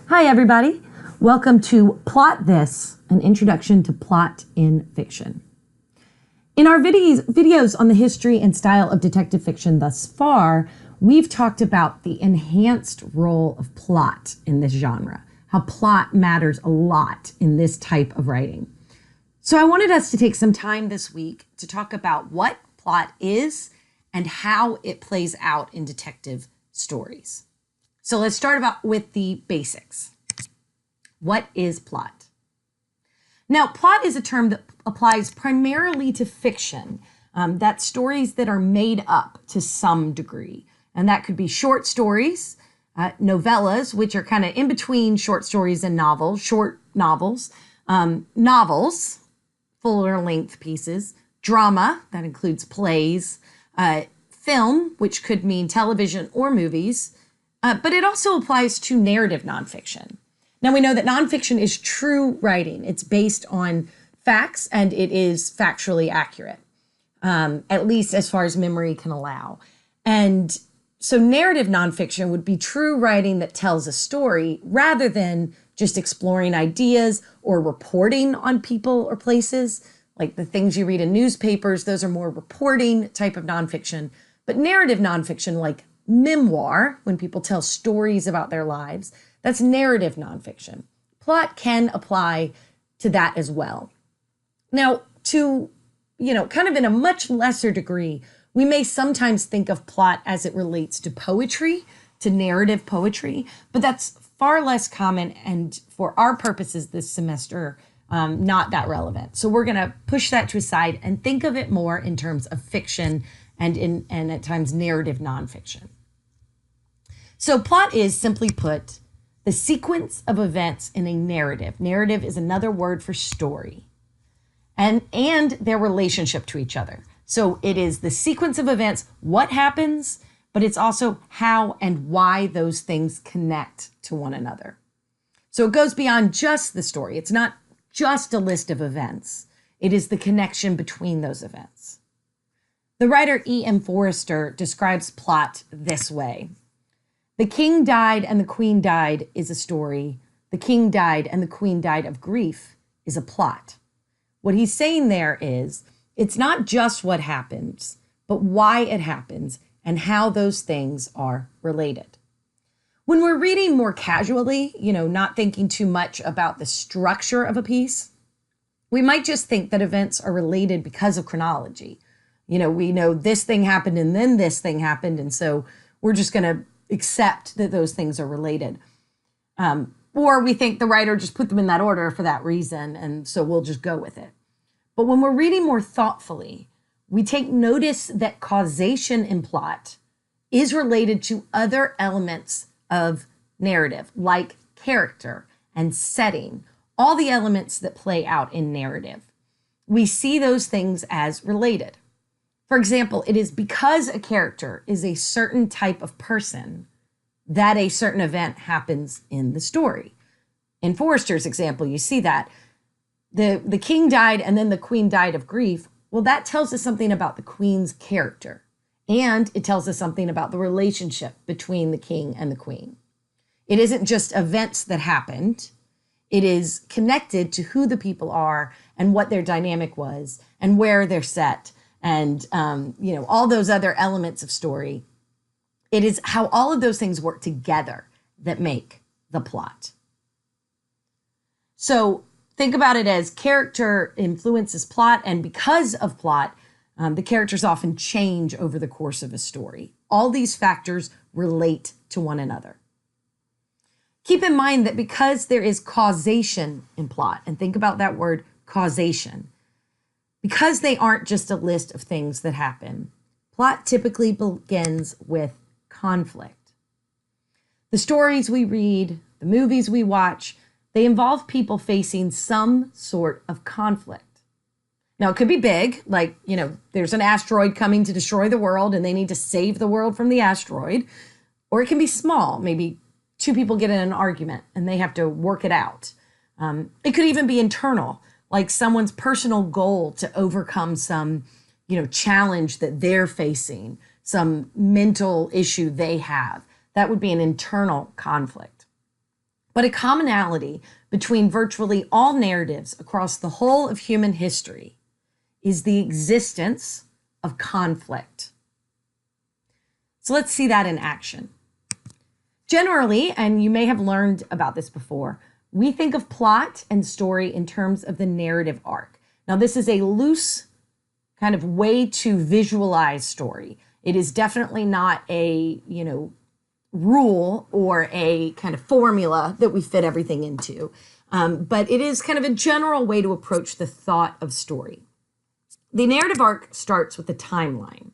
Hi, everybody. Welcome to Plot This, an introduction to plot in fiction. In our videos on the history and style of detective fiction thus far, we've talked about the enhanced role of plot in this genre, how plot matters a lot in this type of writing. So I wanted us to take some time this week to talk about what plot is and how it plays out in detective stories. So let's start with the basics. What is plot? Now, plot is a term that applies primarily to fiction. That's stories that are made up to some degree. And that could be short stories, novellas, which are kind of in between short stories and novels, short novels, novels, fuller length pieces, drama, that includes plays, film, which could mean television or movies, but it also applies to narrative nonfiction. Now, we know that nonfiction is true writing. It's based on facts and it is factually accurate, at least as far as memory can allow. And so narrative nonfiction would be true writing that tells a story rather than just exploring ideas or reporting on people or places. Like the things you read in newspapers, those are more reporting type of nonfiction. But narrative nonfiction, like memoir, when people tell stories about their lives, that's narrative nonfiction. Plot can apply to that as well. Now, to, kind of in a much lesser degree, we may sometimes think of plot as it relates to poetry, to narrative poetry, but that's far less common and for our purposes this semester, not that relevant. So we're going to push that to a side and think of it more in terms of fiction and at times narrative nonfiction. So plot is, simply put, the sequence of events in a narrative. Narrative is another word for story. And their relationship to each other. So it is the sequence of events, what happens, but it's also how and why those things connect to one another. So it goes beyond just the story. It's not just a list of events. It is the connection between those events. The writer E.M. Forster describes plot this way. The king died and the queen died is a story. The king died and the queen died of grief is a plot. What he's saying there is it's not just what happens, but why it happens and how those things are related. When we're reading more casually, not thinking too much about the structure of a piece, we might just think that events are related because of chronology. We know this thing happened and then this thing happened, and so we're just going to accept that those things are related. Or we think the writer just put them in that order for that reason, and so we'll just go with it. But when we're reading more thoughtfully, we take notice that causation in plot is related to other elements of narrative, like character and setting, all the elements that play out in narrative. We see those things as related. For example, it is because a character is a certain type of person that a certain event happens in the story. In Forster's example, you see that. The king died and then the queen died of grief. Well, that tells us something about the queen's character. And it tells us something about the relationship between the king and the queen. It isn't just events that happened. It is connected to who the people are and what their dynamic was and where they're set. And, all those other elements of story. It is how all of those things work together that make the plot. So think about it as character influences plot, and because of plot, the characters often change over the course of a story. All these factors relate to one another. Keep in mind that because there is causation in plot, and think about that word causation, because they aren't just a list of things that happen, plot typically begins with conflict. The stories we read, the movies we watch, they involve people facing some sort of conflict. Now, it could be big, like, there's an asteroid coming to destroy the world and they need to save the world from the asteroid. Or it can be small. Maybe two people get in an argument and they have to work it out. It could even be internal, like someone's personal goal to overcome some, challenge that they're facing, some mental issue they have. That would be an internal conflict. But a commonality between virtually all narratives across the whole of human history is the existence of conflict. So let's see that in action. Generally, and you may have learned about this before, we think of plot and story in terms of the narrative arc. Now, this is a loose kind of way to visualize story. It is definitely not a, rule or a kind of formula that we fit everything into. But it is kind of a general way to approach the thought of story. The narrative arc starts with the timeline.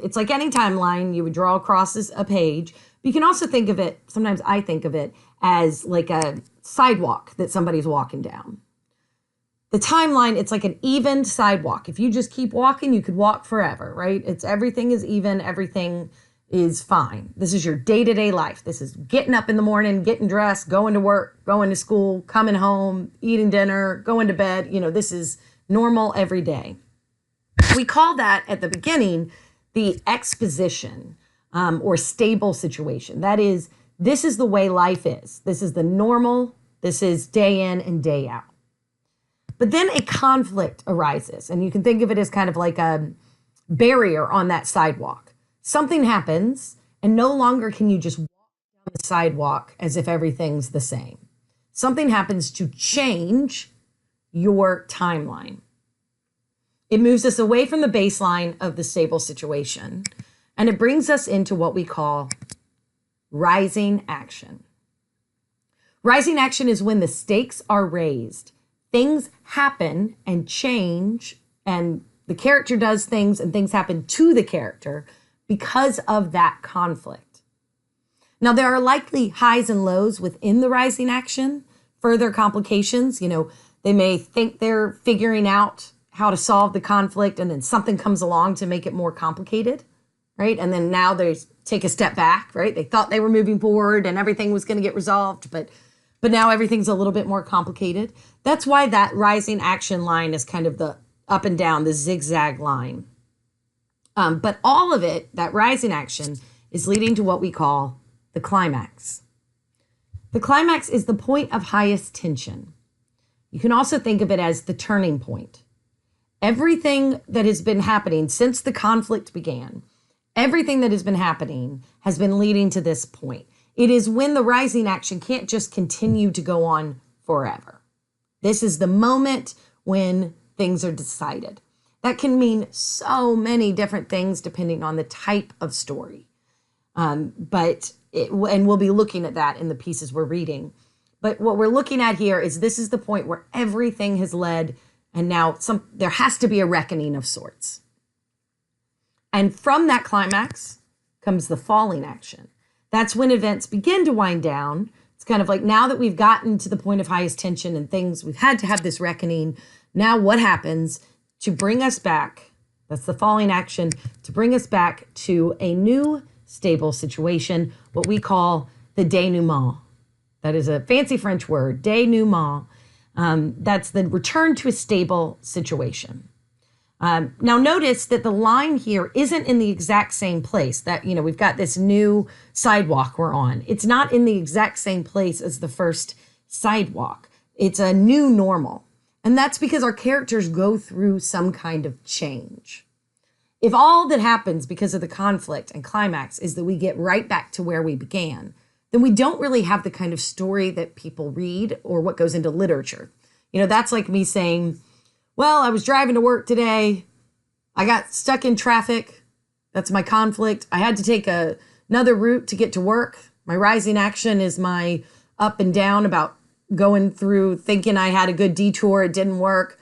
It's like any timeline you would draw across a page. But you can also think of it, sometimes I think of it as like a sidewalk that somebody's walking down. The timeline, it's like an even sidewalk. If you just keep walking, you could walk forever, right? Everything is even, everything is fine. This is your day-to-day life. This is getting up in the morning, getting dressed, going to work, going to school, coming home, eating dinner, going to bed. This is normal every day. We call that at the beginning the exposition or stable situation. That is, this is the way life is. This is the normal. This is day in and day out. But then a conflict arises, and you can think of it as kind of like a barrier on that sidewalk. Something happens, and no longer can you just walk down the sidewalk as if everything's the same. Something happens to change your timeline. It moves us away from the baseline of the stable situation, and it brings us into what we call rising action. Rising action is when the stakes are raised. Things happen and change, and the character does things, and things happen to the character because of that conflict. Now, there are likely highs and lows within the rising action, further complications. They may think they're figuring out how to solve the conflict, and then something comes along to make it more complicated, right? And then now they take a step back, right? They thought they were moving forward and everything was going to get resolved, but now everything's a little bit more complicated. That's why that rising action line is kind of the up and down, the zigzag line. But all of it, that rising action, is leading to what we call the climax. The climax is the point of highest tension. You can also think of it as the turning point. Everything that has been happening since the conflict began, everything that has been happening has been leading to this point. It is when the rising action can't just continue to go on forever. This is the moment when things are decided. That can mean so many different things depending on the type of story. And we'll be looking at that in the pieces we're reading. But what we're looking at here is this is the point where everything has led, and now there has to be a reckoning of sorts. And from that climax comes the falling action. That's when events begin to wind down. It's kind of like now that we've gotten to the point of highest tension and we've had to have this reckoning. Now what happens to bring us back? That's the falling action, to bring us back to a new stable situation, what we call the denouement. That is a fancy French word, denouement. That's the return to a stable situation. Now notice that the line here isn't in the exact same place that, we've got this new sidewalk we're on. It's not in the exact same place as the first sidewalk. It's a new normal. And that's because our characters go through some kind of change. If all that happens because of the conflict and climax is that we get right back to where we began, then we don't really have the kind of story that people read or what goes into literature. That's like me saying, well, I was driving to work today. I got stuck in traffic. That's my conflict. I had to take another route to get to work. My rising action is my up and down about going through thinking I had a good detour. It didn't work.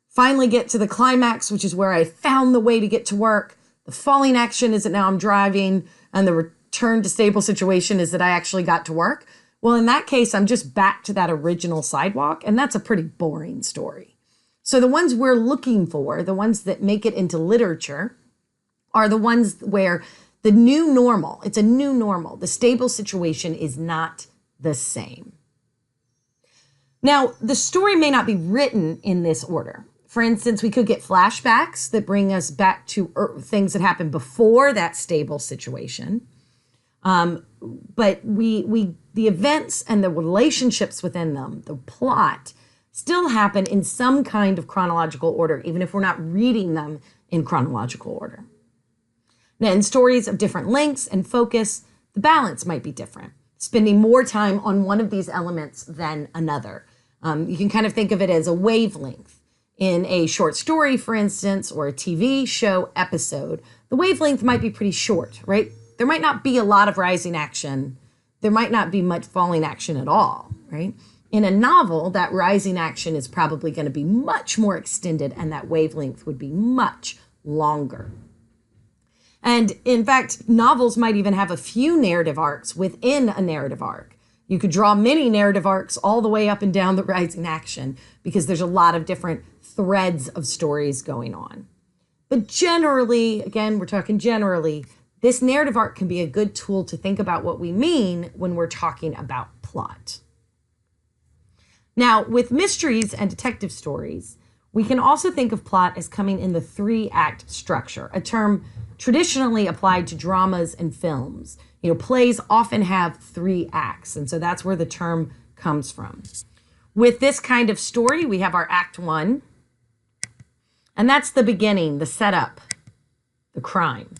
Finally get to the climax, which is where I found the way to get to work. The falling action is that now I'm driving, and the return to stable situation is that I actually got to work. Well, in that case, I'm just back to that original sidewalk, and that's a pretty boring story. So the ones we're looking for, the ones that make it into literature, are the ones where the new normal, it's a new normal. The stable situation is not the same. Now, the story may not be written in this order. For instance, we could get flashbacks that bring us back to things that happened before that stable situation. But we the events and the relationships within them, the plot, still happen in some kind of chronological order, even if we're not reading them in chronological order. Now, in stories of different lengths and focus, the balance might be different, spending more time on one of these elements than another. You can kind of think of it as a wavelength. In a short story, for instance, or a TV show episode, the wavelength might be pretty short, right? There might not be a lot of rising action. There might not be much falling action at all, right? In a novel, that rising action is probably going to be much more extended, and that wavelength would be much longer. And in fact, novels might even have a few narrative arcs within a narrative arc. You could draw many narrative arcs all the way up and down the rising action because there's a lot of different threads of stories going on. But generally, again, we're talking generally, this narrative arc can be a good tool to think about what we mean when we're talking about plot. Now, with mysteries and detective stories, we can also think of plot as coming in the 3-act structure, a term traditionally applied to dramas and films. Plays often have 3 acts, and so that's where the term comes from. With this kind of story, we have our Act 1, and that's the beginning, the setup, the crime.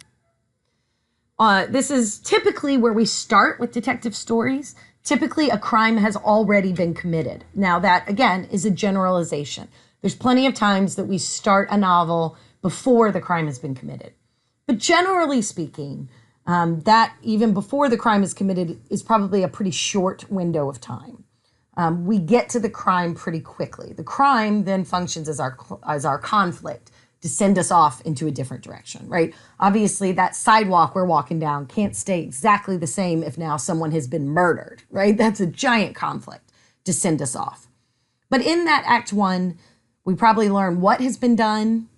This is typically where we start with detective stories. Typically, a crime has already been committed. Now, that, again, is a generalization. There's plenty of times that we start a novel before the crime has been committed. But generally speaking, that even before the crime is committed is probably a pretty short window of time. We get to the crime pretty quickly. The crime then functions as our conflict to send us off into a different direction, right? Obviously, that sidewalk we're walking down can't stay exactly the same if now someone has been murdered, right? That's a giant conflict to send us off. But in that Act 1, we probably learn what has been done,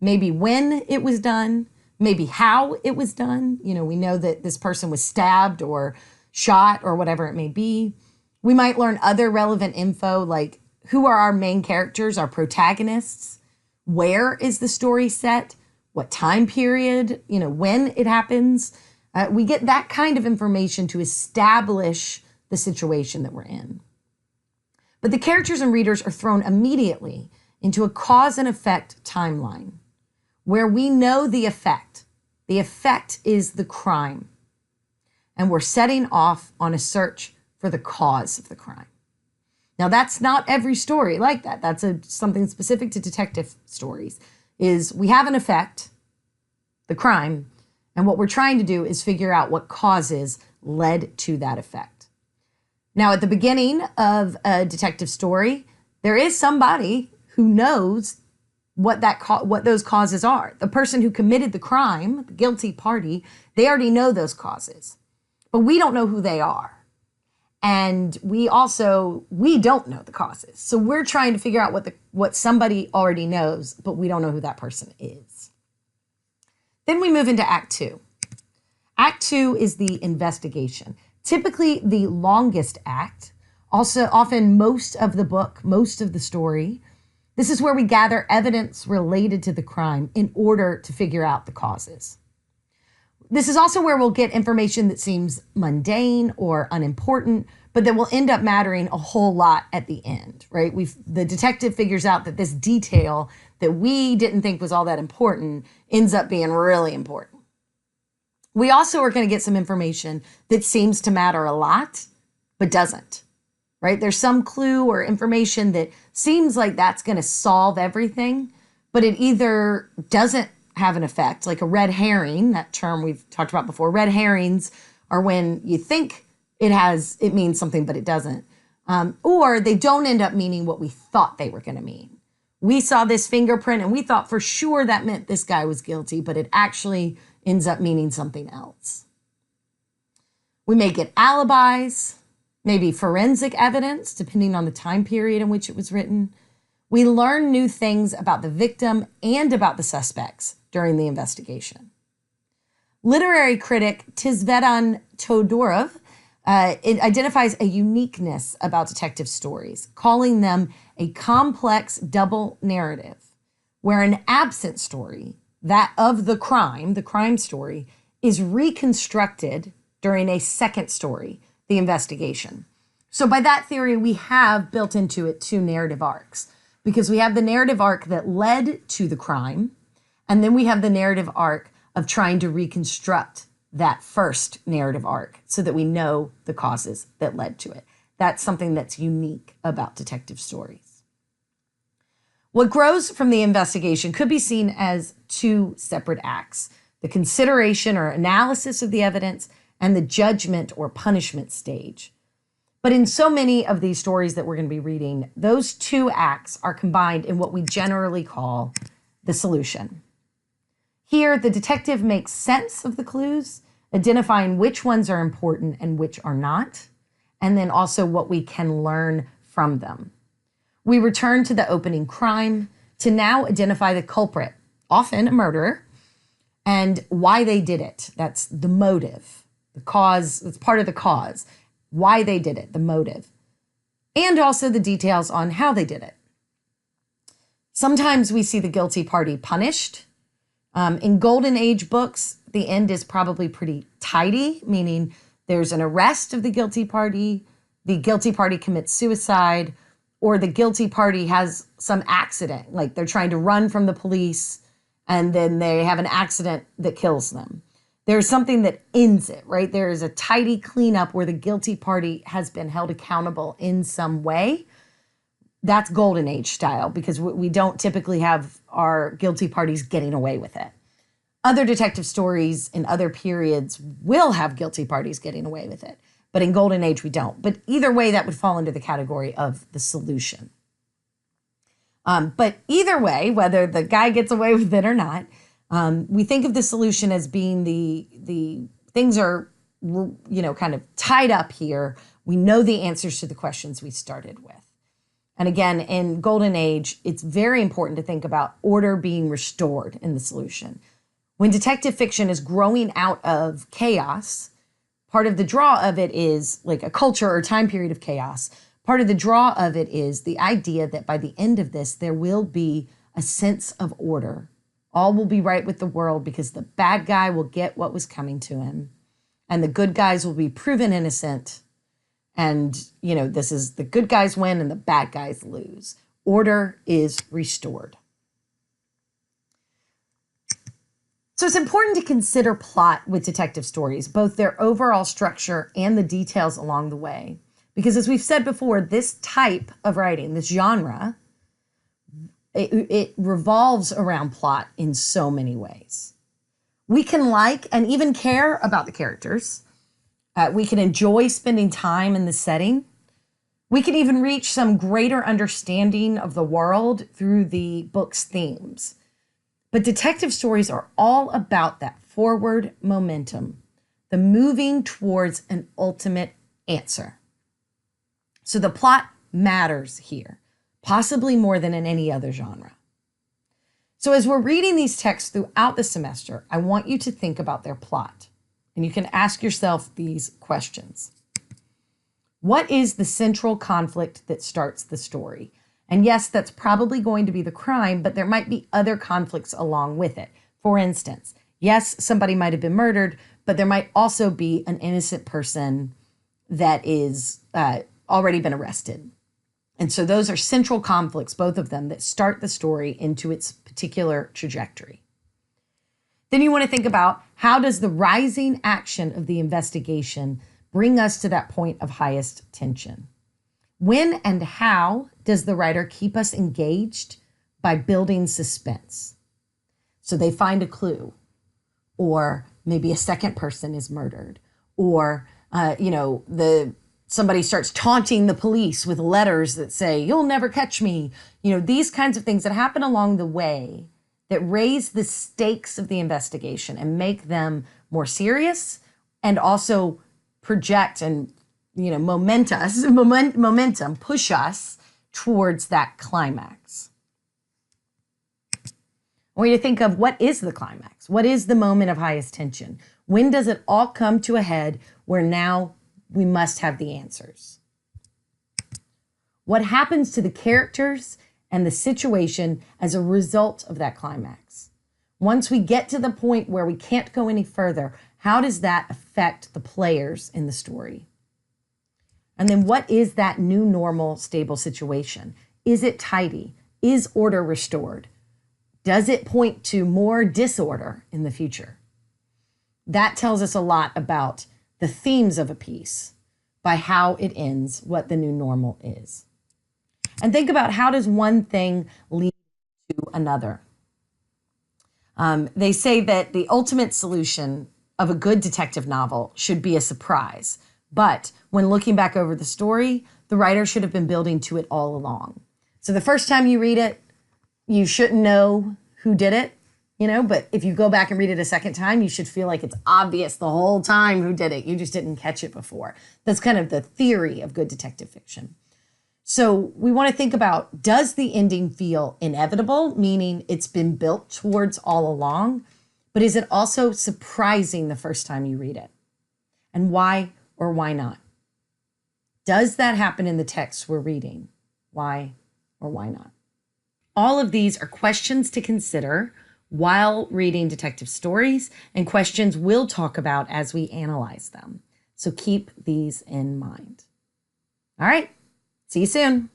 maybe when it was done, maybe how it was done. We know that this person was stabbed or shot or whatever it may be. We might learn other relevant info like who are our main characters, our protagonists, where is the story set, what time period, when it happens. We get that kind of information to establish the situation that we're in. But the characters and readers are thrown immediately into a cause and effect timeline where we know the effect. The effect is the crime. And we're setting off on a search for the cause of the crime. Now, that's not every story like that. That's something specific to detective stories, is we have an effect, the crime, and what we're trying to do is figure out what causes led to that effect. Now, at the beginning of a detective story, there is somebody who knows what those causes are. The person who committed the crime, the guilty party, they already know those causes, but we don't know who they are. And we don't know the causes. So we're trying to figure out what somebody already knows, but we don't know who that person is. Then we move into Act 2. Act 2 is the investigation. Typically the longest act, also often most of the book, most of the story. This is where we gather evidence related to the crime in order to figure out the causes. This is also where we'll get information that seems mundane or unimportant, but that will end up mattering a whole lot at the end, right? The detective figures out that this detail that we didn't think was all that important ends up being really important. We also are going to get some information that seems to matter a lot, but doesn't, right? There's some clue or information that seems like that's going to solve everything, but it either doesn't have an effect, like a red herring, that term we've talked about before. Red herrings are when you think it means something, but it doesn't. Or they don't end up meaning what we thought they were going to mean. We saw this fingerprint and we thought for sure that meant this guy was guilty, but it actually ends up meaning something else. We may get alibis, maybe forensic evidence, depending on the time period in which it was written. We learn new things about the victim and about the suspects during the investigation. Literary critic Tzvetan Todorov it identifies a uniqueness about detective stories, calling them a complex double narrative, where an absent story, that of the crime story, is reconstructed during a second story the investigation. So by that theory, we have built into it two narrative arcs, because we have the narrative arc that led to the crime, and then we have the narrative arc of trying to reconstruct that first narrative arc so that we know the causes that led to it. That's something that's unique about detective stories. What grows from the investigation could be seen as two separate acts: the consideration or analysis of the evidence and the judgment or punishment stage. But in so many of these stories that we're going to be reading, those two acts are combined in what we generally call the solution. Here, the detective makes sense of the clues, identifying which ones are important and which are not, and then also what we can learn from them. We return to the opening crime to now identify the culprit, often a murderer, and why they did it. That's the motive, the cause, it's part of the cause, why they did it, the motive, and also the details on how they did it. Sometimes we see the guilty party punished. In Golden Age books, the end is probably pretty tidy, meaning there's an arrest of the guilty party commits suicide, or the guilty party has some accident, like they're trying to run from the police, and then they have an accident that kills them. There's something that ends it, right? There is a tidy cleanup where the guilty party has been held accountable in some way. That's Golden Age style, because we don't typically have our guilty parties getting away with it. Other detective stories in other periods will have guilty parties getting away with it, but in Golden Age we don't. But either way, that would fall into the category of the solution. But either way, whether the guy gets away with it or not, we think of the solution as being the things are, kind of tied up here. We know the answers to the questions we started with. And again, in Golden Age, it's very important to think about order being restored in the solution. When detective fiction is growing out of chaos, part of the draw of it is like a culture or time period of chaos. Part of the draw of it is the idea that by the end of this, there will be a sense of order. All will be right with the world because the bad guy will get what was coming to him, and the good guys will be proven innocent. And, this is the good guys win and the bad guys lose. Order is restored. So it's important to consider plot with detective stories, both their overall structure and the details along the way. Because as we've said before, this type of writing, this genre, it revolves around plot in so many ways. We can like and even care about the characters. We can enjoy spending time in the setting. We can even reach some greater understanding of the world through the book's themes. But detective stories are all about that forward momentum, the moving towards an ultimate answer. So the plot matters here, possibly more than in any other genre. So as we're reading these texts throughout the semester, I want you to think about their plot. And you can ask yourself these questions. What is the central conflict that starts the story? And yes, that's probably going to be the crime, but there might be other conflicts along with it. For instance, yes, somebody might have been murdered, but there might also be an innocent person that is already been arrested. And so those are central conflicts, both of them, that start the story into its particular trajectory. Then you want to think about, how does the rising action of the investigation bring us to that point of highest tension? When and how does the writer keep us engaged? By building suspense. So they find a clue, or maybe a second person is murdered, or somebody starts taunting the police with letters that say, "You'll never catch me." These kinds of things that happen along the way that raise the stakes of the investigation and make them more serious, and also project and momentum push us towards that climax. I want you to think of, what is the climax? What is the moment of highest tension? When does it all come to a head where now we must have the answers? What happens to the characters and the situation as a result of that climax? Once we get to the point where we can't go any further, how does that affect the players in the story? And then what is that new normal stable situation? Is it tidy? Is order restored? Does it point to more disorder in the future? That tells us a lot about the themes of a piece by how it ends, what the new normal is. And think about, how does one thing lead to another? They say that the ultimate solution of a good detective novel should be a surprise. But when looking back over the story, the writer should have been building to it all along. So the first time you read it, you shouldn't know who did it, but if you go back and read it a second time, you should feel like it's obvious the whole time who did it. You just didn't catch it before. That's kind of the theory of good detective fiction. So we want to think about, does the ending feel inevitable, meaning it's been built towards all along, but is it also surprising the first time you read it? And why or why not? Does that happen in the text we're reading? Why or why not? All of these are questions to consider while reading detective stories, and questions we'll talk about as we analyze them. So keep these in mind. All right, see you soon.